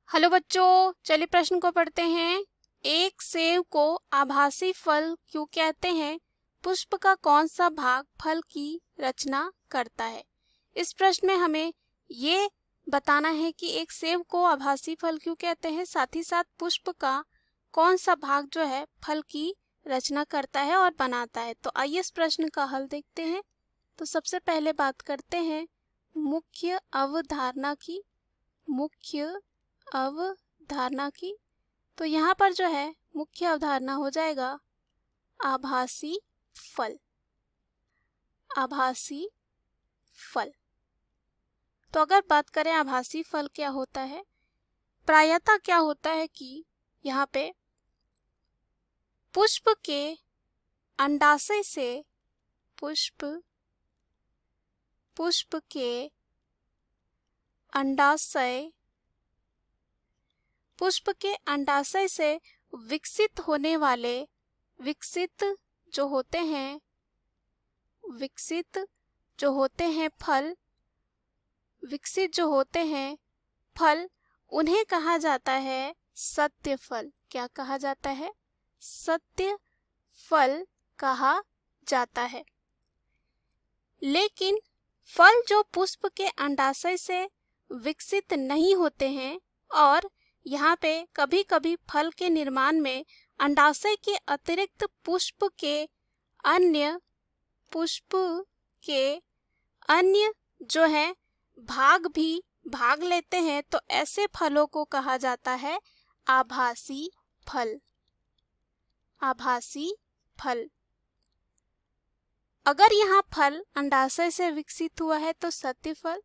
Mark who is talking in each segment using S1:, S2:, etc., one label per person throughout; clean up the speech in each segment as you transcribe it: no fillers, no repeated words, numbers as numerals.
S1: Hello बच्चों, चलिए प्रश्न को पढ़ते हैं। एक सेब को आभासी फल क्यों कहते हैं? पुष्प का कौन सा भाग फल की रचना करता है? इस प्रश्न में हमें ये बताना है कि एक सेब को आभासी फल क्यों कहते हैं, साथ ही साथ पुष्प का कौन सा भाग जो है फल की रचना करता है और बनाता है। तो आइए इस प्रश्न का हल देखते हैं। तो सबसे पहले बात करते हैं मुख्य अवधारणा की। तो यहाँ पर जो है मुख्य अवधारणा हो जाएगा आभासी फल। तो अगर बात करें आभासी फल क्या होता है, प्रायतः क्या होता है कि यहाँ पे पुष्प के अंडाशय से पुष्प के अंडाशय से विकसित जो होते हैं फल, उन्हें कहा जाता है सत्य फल। क्या कहा जाता है? सत्य फल कहा जाता है। लेकिन फल जो पुष्प के अंडाशय से विकसित नहीं होते हैं, और यहाँ पे कभी कभी फल के निर्माण में अंडाशय के अतिरिक्त पुष्प के अन्य जो है भाग भी भाग लेते हैं, तो ऐसे फलों को कहा जाता है आभासी फल। अगर यहाँ फल अंडाशय से विकसित हुआ है तो सत्य फल,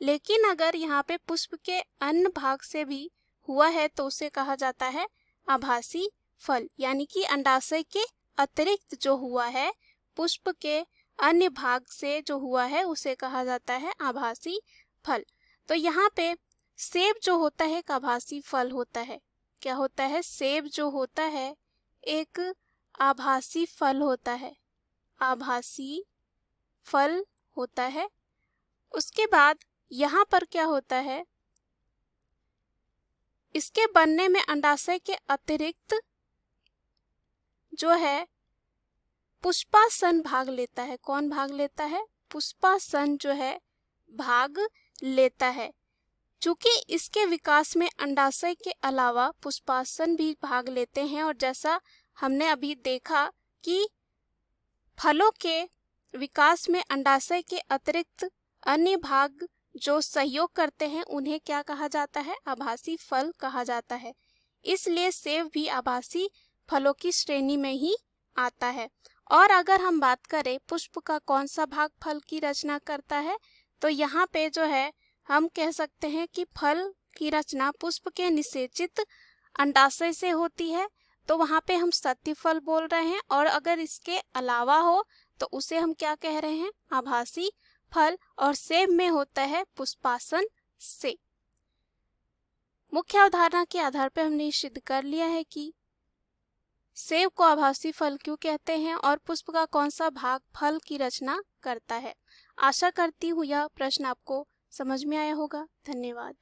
S1: लेकिन अगर यहाँ पे पुष्प के अन्य भाग से भी हुआ है तो उसे कहा जाता है आभासी फल। यानी कि अंडाशय के अतिरिक्त जो हुआ है, पुष्प के अन्य भाग से जो हुआ है, उसे कहा जाता है आभासी फल। तो यहाँ पे सेब जो होता है एक आभासी फल होता है। क्या होता है? सेब जो होता है एक आभासी फल होता है। उसके बाद यहाँ पर क्या होता है, इसके बनने में अंडाशय के अतिरिक्त जो है पुष्पासन भाग लेता है। कौन भाग लेता है? पुष्पासन जो है भाग लेता है। चूंकि इसके विकास में अंडाशय के अलावा पुष्पासन भी भाग लेते हैं, और जैसा हमने अभी देखा कि फलों के विकास में अंडाशय के अतिरिक्त अन्य भाग जो सहयोग करते हैं, उन्हें क्या कहा जाता है? आभासी फल कहा जाता है। इसलिए सेब भी आभासी फलों की श्रेणी में ही आता है। और अगर हम बात करें पुष्प का कौन सा भाग फल की रचना करता है, तो यहाँ पे जो है हम कह सकते हैं कि फल की रचना पुष्प के निषेचित अंडाशय से होती है, तो वहाँ पे हम सत्य फल बोल रहे हैं। और अगर इसके अलावा हो तो उसे हम क्या कह रहे हैं? आभासी फल। और सेब में होता है पुष्पासन से। मुख्य अवधारणा के आधार पर हमने सिद्ध कर लिया है कि सेब को आभासी फल क्यों कहते हैं और पुष्प का कौन सा भाग फल की रचना करता है। आशा करती हूँ यह प्रश्न आपको समझ में आया होगा। धन्यवाद।